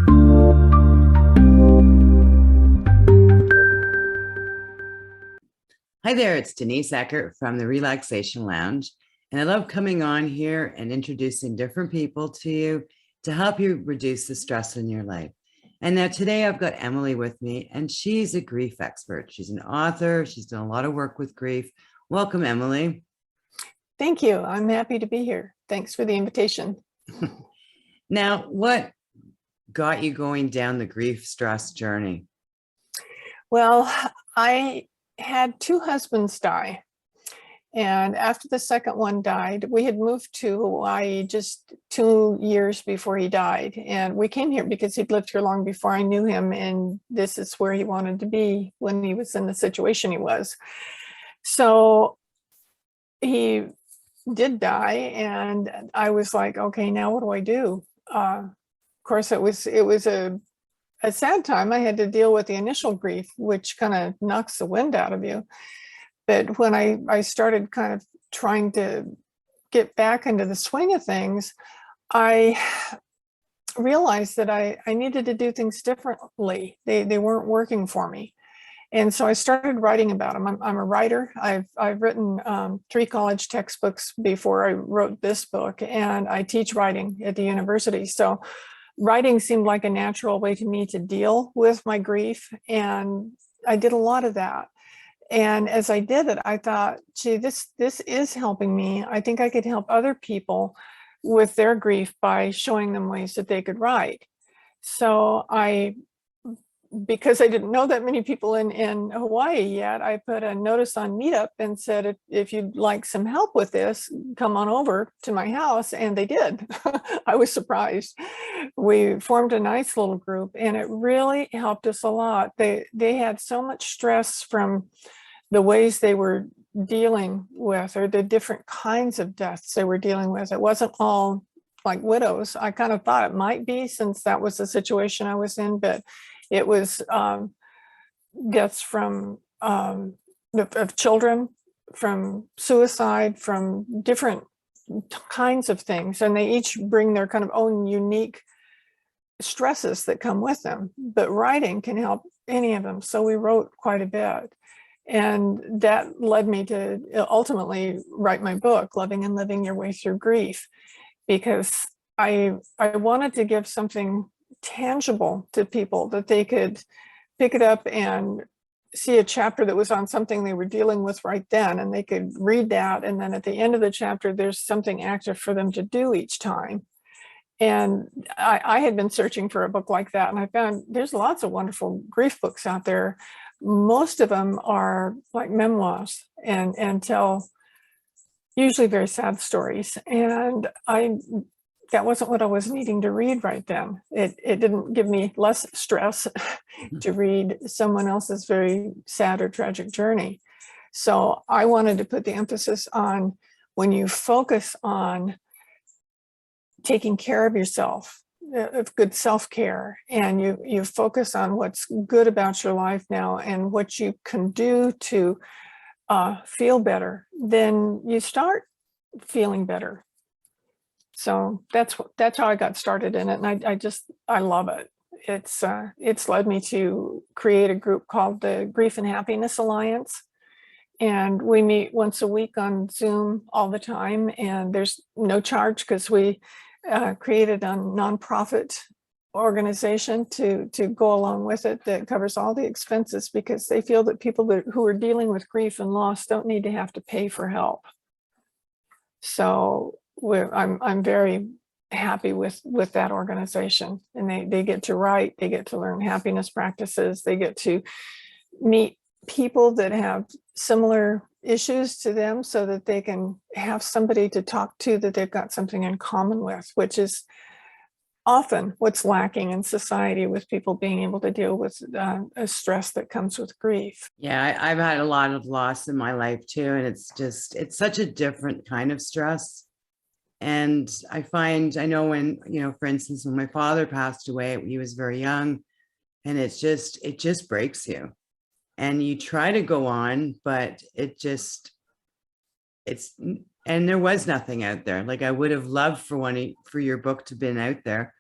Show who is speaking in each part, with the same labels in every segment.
Speaker 1: Hi there, it's Denise Eckert from the Relaxation Lounge. And I love coming on here and introducing different people to you to help you reduce the stress in your life. And now today I've got Emily with me, and she's a grief expert. She's an author. She's done a lot of work with grief. Welcome, Emily.
Speaker 2: Thank you. I'm happy to be here. Thanks for the invitation.
Speaker 1: Now, what got you going down the grief stress journey?
Speaker 2: Well, I had two husbands die. And after the second one died, we had moved to Hawaii just 2 years before he died. And we came here because he'd lived here long before I knew him. And this is where he wanted to be when he was in the situation he was. So he did die. And I was like, okay, now what do I do? Of course, it was a sad time. I had to deal with the initial grief, which kind of knocks the wind out of you. But when I started kind of trying to get back into the swing of things, I realized that I needed to do things differently. They weren't working for me. And so I started writing about them. I'm a writer. I've written 3 college textbooks before I wrote this book, and I teach writing at the university. So writing seemed like a natural way to me to deal with my grief. And I did a lot of that. And as I did it, I thought, gee, this is helping me. I think I could help other people with their grief by showing them ways that they could write. So because I didn't know that many people in Hawaii yet, I put a notice on Meetup and said, if you'd like some help with this, come on over to my house. And they did. I was surprised. We formed a nice little group, and it really helped us a lot. They had so much stress from the ways they were dealing with, or the different kinds of deaths they were dealing with. It wasn't all like widows. I kind of thought it might be, since that was the situation I was in, but it was deaths from of children, from suicide, from different kinds of things. And they each bring their kind of own unique stresses that come with them. But writing can help any of them. So we wrote quite a bit. And that led me to ultimately write my book, Loving and Living Your Way Through Grief, because I wanted to give something tangible to people, that they could pick it up and see a chapter that was on something they were dealing with right then, and they could read that, and then at the end of the chapter there's something active for them to do each time. And I had been searching for a book like that, and I found there's lots of wonderful grief books out there. Most of them are like memoirs and tell usually very sad stories, and that wasn't what I was needing to read right then. It didn't give me less stress to read someone else's very sad or tragic journey. So I wanted to put the emphasis on, when you focus on taking care of yourself, of good self-care, and you focus on what's good about your life now and what you can do to feel better, then you start feeling better. So that's how I got started in it, and I love it. It's led me to create a group called the Grief and Happiness Alliance, and we meet once a week on Zoom all the time, and there's no charge, because we created a nonprofit organization to go along with it that covers all the expenses, because they feel that people who are dealing with grief and loss don't need to have to pay for help. So I'm very happy with that organization, and they get to write, they get to learn happiness practices, they get to meet people that have similar issues to them, so that they can have somebody to talk to that they've got something in common with, which is often what's lacking in society, with people being able to deal with a stress that comes with grief.
Speaker 1: Yeah, I've had a lot of loss in my life too, and it's such a different kind of stress. And I know when, for instance, when my father passed away, he was very young, and it just breaks you, and you try to go on, but and there was nothing out there. Like, I would have loved for your book to have been out there,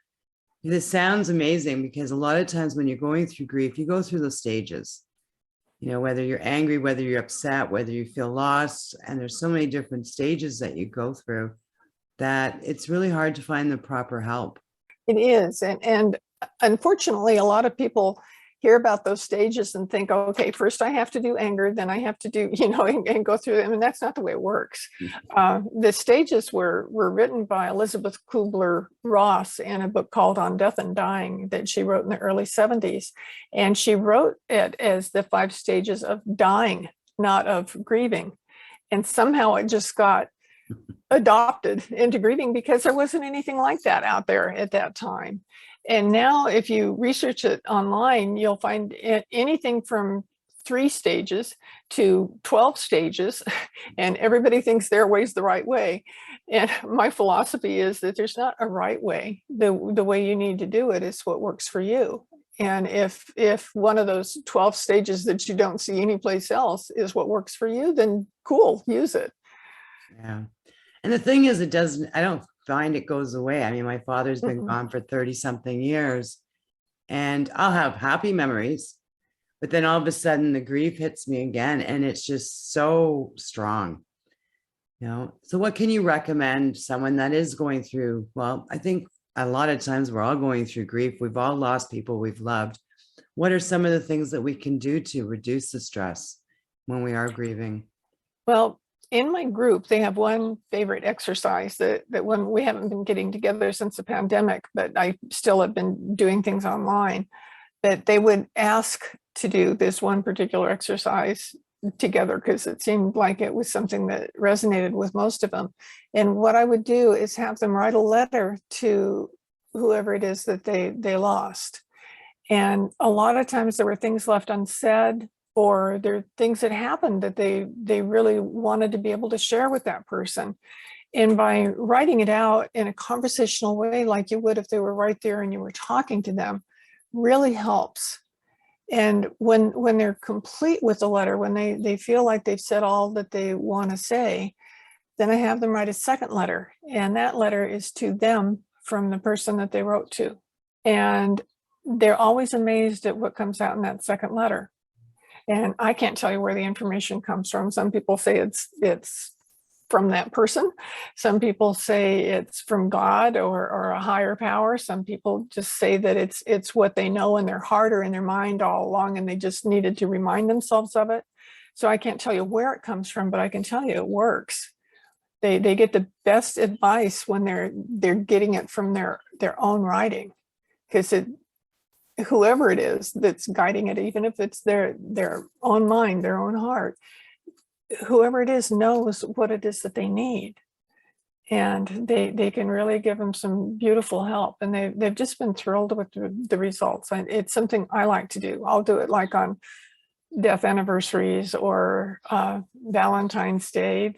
Speaker 1: This sounds amazing because a lot of times when you're going through grief, you go through those stages, whether you're angry, whether you're upset, whether you feel lost. And there's so many different stages that you go through that it's really hard to find the proper help.
Speaker 2: It is. And unfortunately, a lot of people hear about those stages and think, okay, first I have to do anger, then I have to do, and go through them. And that's not the way it works. The stages were written by Elizabeth Kubler-Ross in a book called On Death and Dying that she wrote in the early 70s. And she wrote it as the 5 stages of dying, not of grieving. And somehow it just got adopted into grieving because there wasn't anything like that out there at that time. And now if you research it online, you'll find anything from 3 stages to 12 stages, and everybody thinks their way's the right way. And my philosophy is that there's not a right way. The way you need to do it is what works for you. And if one of those 12 stages that you don't see anyplace else is what works for you, then cool, use it.
Speaker 1: Yeah. And the thing is, I don't find it goes away. I mean, my father's been gone for 30 something years, and I'll have happy memories, but then all of a sudden the grief hits me again, and it's just so strong. So what can you recommend someone that is going through, well, I think a lot of times we're all going through grief. We've all lost people we've loved. What are some of the things that we can do to reduce the stress when we are grieving?
Speaker 2: Well, in my group, they have one favorite exercise that when we haven't been getting together since the pandemic, but I still have been doing things online, that they would ask to do this one particular exercise together because it seemed like it was something that resonated with most of them. And what I would do is have them write a letter to whoever it is that they lost. And a lot of times there were things left unsaid, or there are things that happened that they really wanted to be able to share with that person. And by writing it out in a conversational way, like you would if they were right there and you were talking to them, really helps. And when they're complete with the letter, when they feel like they've said all that they want to say, then I have them write a second letter. And that letter is to them from the person that they wrote to. And they're always amazed at what comes out in that second letter. And I can't tell you where the information comes from. Some people say it's from that person. Some people say it's from God or a higher power. Some people just say that it's what they know in their heart or in their mind all along, and they just needed to remind themselves of it. So I can't tell you where it comes from, but I can tell you it works. They get the best advice when they're getting it from their own writing, because whoever it is that's guiding it, even if it's their own mind, their own heart, whoever it is knows what it is that they need. And they can really give them some beautiful help. And they've just been thrilled with the results. And it's something I like to do. I'll do it like on death anniversaries or Valentine's Day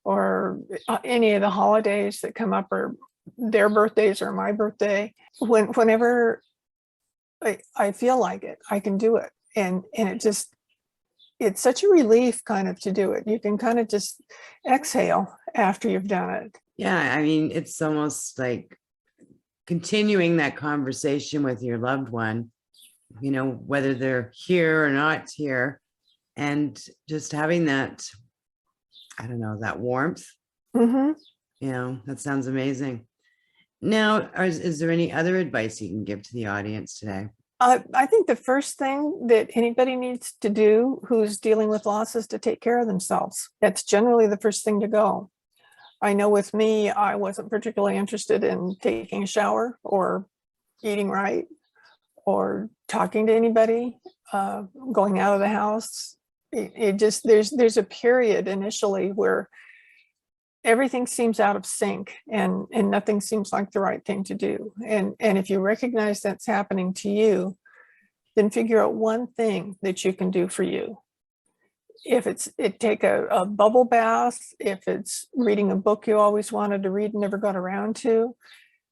Speaker 2: or any of the holidays that come up, or their birthdays or my birthday. Whenever I feel like it, I can do it. And it's such a relief kind of to do it. You can kind of just exhale after you've done it.
Speaker 1: Yeah, I mean, it's almost like continuing that conversation with your loved one, whether they're here or not here, and just having that, I don't know, that warmth. That sounds amazing. Now, is there any other advice you can give to the audience today?
Speaker 2: I think the first thing that anybody needs to do who's dealing with loss is to take care of themselves. That's generally the first thing to go. I know with me, I wasn't particularly interested in taking a shower or eating right or talking to anybody, going out of the house. It just, there's a period initially where everything seems out of sync and nothing seems like the right thing to do. And if you recognize that's happening to you, then figure out one thing that you can do for you. If take a bubble bath, if it's reading a book you always wanted to read and never got around to,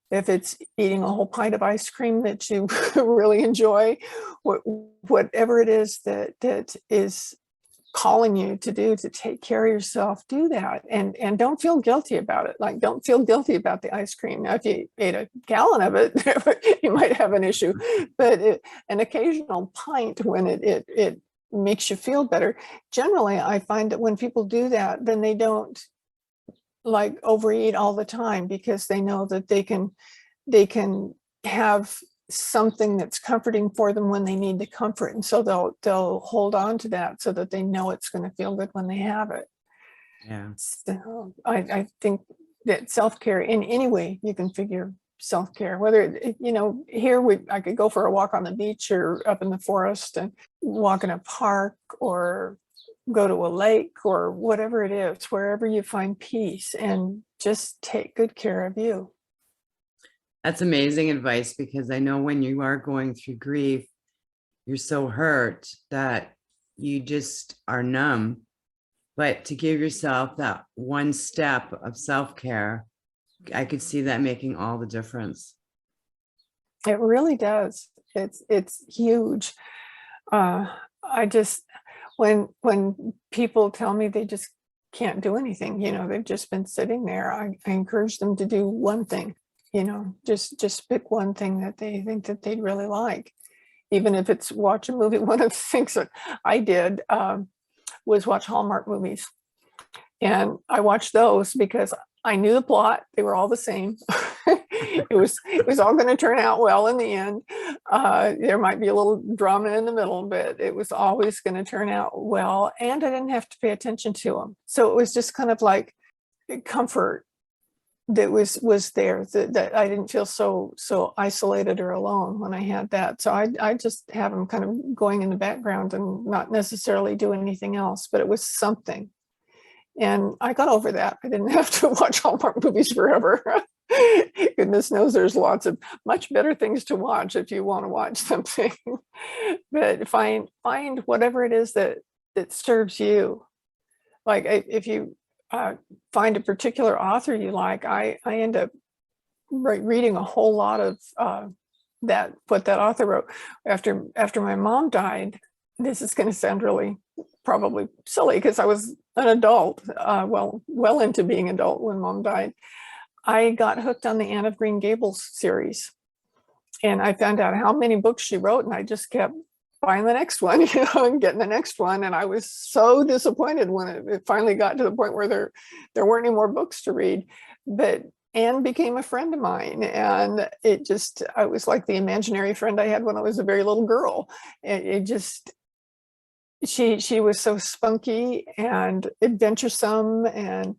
Speaker 2: if it's eating a whole pint of ice cream that you really enjoy, whatever it is that is calling you to do to take care of yourself, do that. And don't feel guilty about it. Like, don't feel guilty about the ice cream. Now, if you ate a gallon of it, you might have an issue, but an occasional pint when it makes you feel better. Generally, I find that when people do that, then they don't like overeat all the time, because they know that they can have something that's comforting for them when they need the comfort, and so they'll hold on to that so that they know it's going to feel good when they have it.
Speaker 1: Yeah.
Speaker 2: So I think that self-care, in any way you can figure self-care, whether here I could go for a walk on the beach or up in the forest and walk in a park or go to a lake or whatever it is, wherever you find peace, and just take good care of you.
Speaker 1: That's amazing advice, because I know when you are going through grief, you're so hurt that you just are numb. But to give yourself that one step of self-care, I could see that making all the difference.
Speaker 2: It really does. It's huge. I just, when people tell me they just can't do anything, they've just been sitting there, I encourage them to do one thing. Just pick one thing that they think that they'd really like, even if it's watch a movie. One of the things that I did was watch Hallmark movies, and I watched those because I knew the plot. They were all the same. it was all going to turn out well in the end. There might be a little drama in the middle, but it was always going to turn out well, and I didn't have to pay attention to them. So it was just kind of like comfort that was there, that I didn't feel so isolated or alone when I had that. So I just have them kind of going in the background and not necessarily do anything else, but it was something. And I got over that. I didn't have to watch Hallmark movies forever. Goodness knows there's lots of much better things to watch if you want to watch something. But find whatever it is that serves you. Like, if you find a particular author you like, I end up reading a whole lot of what that author wrote. After my mom died, this is going to sound really probably silly, because I was an adult, well into being adult when Mom died. I got hooked on the Anne of Green Gables series, and I found out how many books she wrote, and I just kept buying the next one, and getting the next one. And I was so disappointed when it finally got to the point where there weren't any more books to read. But Anne became a friend of mine, and I was like the imaginary friend I had when I was a very little girl. She was so spunky and adventuresome, and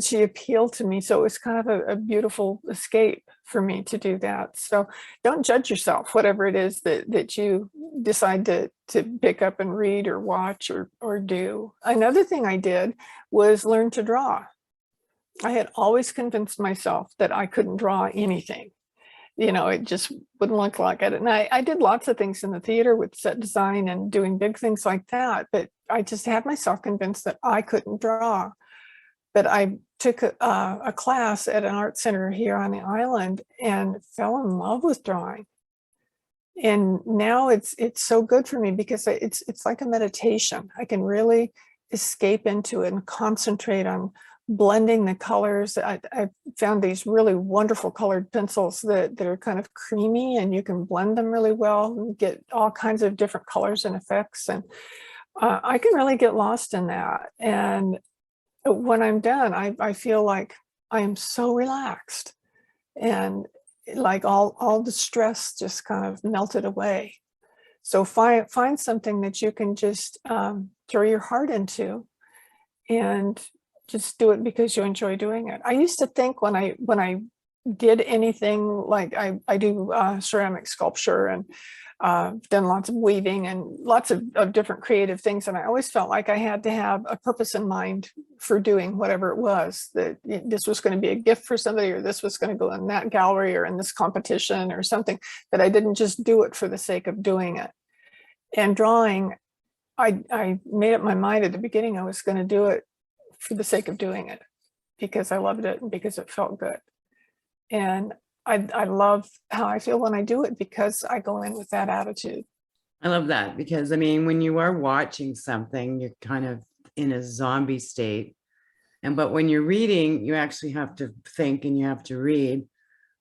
Speaker 2: she appealed to me. So it was kind of a beautiful escape for me to do that. So don't judge yourself, whatever it is that you decide to pick up and read or watch or do. Another thing I did was learn to draw. I had always convinced myself that I couldn't draw anything. It just wouldn't look like it. And I did lots of things in the theater with set design and doing big things like that, but I just had myself convinced that I couldn't draw. But I took a class at an art center here on the island and fell in love with drawing. And now it's so good for me, because it's like a meditation. I can really escape into it and concentrate on blending the colors. I found these really wonderful colored pencils that are kind of creamy, and you can blend them really well and get all kinds of different colors and effects. And I can really get lost in that. And when I'm done, I feel like I am so relaxed, and like all the stress just kind of melted away. So find something that you can just throw your heart into, and just do it because you enjoy doing it. I used to think when I did anything, like I do ceramic sculpture, and done lots of weaving and lots of different creative things. And I always felt like I had to have a purpose in mind for doing whatever it was, that this was going to be a gift for somebody, or this was going to go in that gallery or in this competition or something, that I didn't just do it for the sake of doing it. And drawing, I made up my mind at the beginning I was going to do it for the sake of doing it, because I loved it and because it felt good. And I love how I feel when I do it, because I go in with that attitude.
Speaker 1: I love that because I mean, when you are watching something, you're kind of in a zombie state. But when you're reading, you actually have to think and you have to read.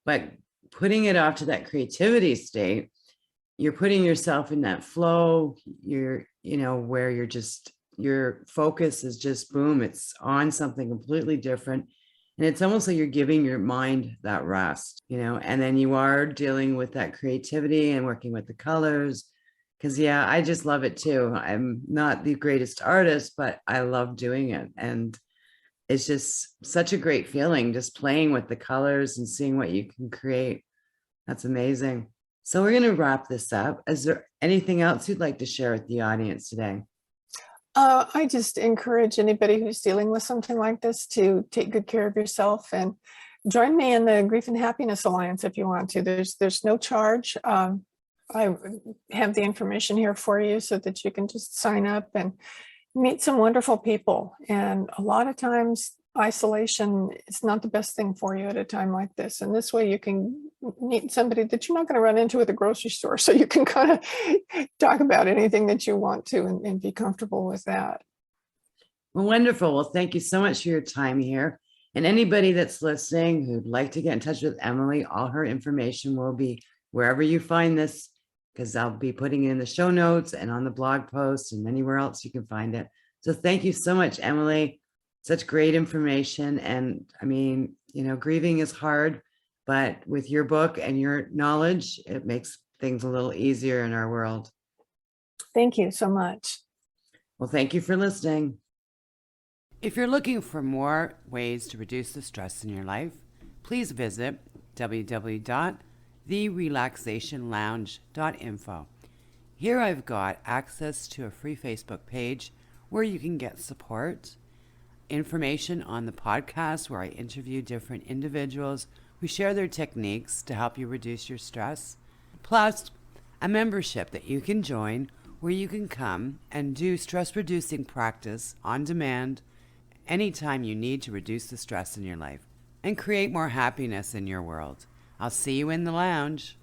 Speaker 1: But putting it off to that creativity state, you're putting yourself in that flow. Where your focus is just boom, it's on something completely different. And it's almost like you're giving your mind that rest, and then you are dealing with that creativity and working with the colors. Cause yeah, I just love it too. I'm not the greatest artist, but I love doing it. And it's just such a great feeling just playing with the colors and seeing what you can create. That's amazing. So we're going to wrap this up. Is there anything else you'd like to share with the audience today?
Speaker 2: I just encourage anybody who's dealing with something like this to take good care of yourself and join me in the Grief and Happiness Alliance if you want to. There's no charge. I have the information here for you so that you can just sign up and meet some wonderful people. And a lot of times isolation is not the best thing for you at a time like this. And this way you can meet somebody that you're not going to run into at the grocery store. So you can kind of talk about anything that you want to and be comfortable with that.
Speaker 1: Well, wonderful. Well, thank you so much for your time here. And anybody that's listening who'd like to get in touch with Emily, all her information will be wherever you find this, because I'll be putting it in the show notes and on the blog post and anywhere else you can find it. So thank you so much, Emily. Such great information. And I mean, grieving is hard, but with your book and your knowledge, it makes things a little easier in our world.
Speaker 2: Thank you so much.
Speaker 1: Well, thank you for listening. If you're looking for more ways to reduce the stress in your life, please visit www.therelaxationlounge.info. Here I've got access to a free Facebook page where you can get support, information on the podcast where I interview different individuals who share their techniques to help you reduce your stress, plus a membership that you can join where you can come and do stress-reducing practice on demand anytime you need to reduce the stress in your life and create more happiness in your world. I'll see you in the lounge.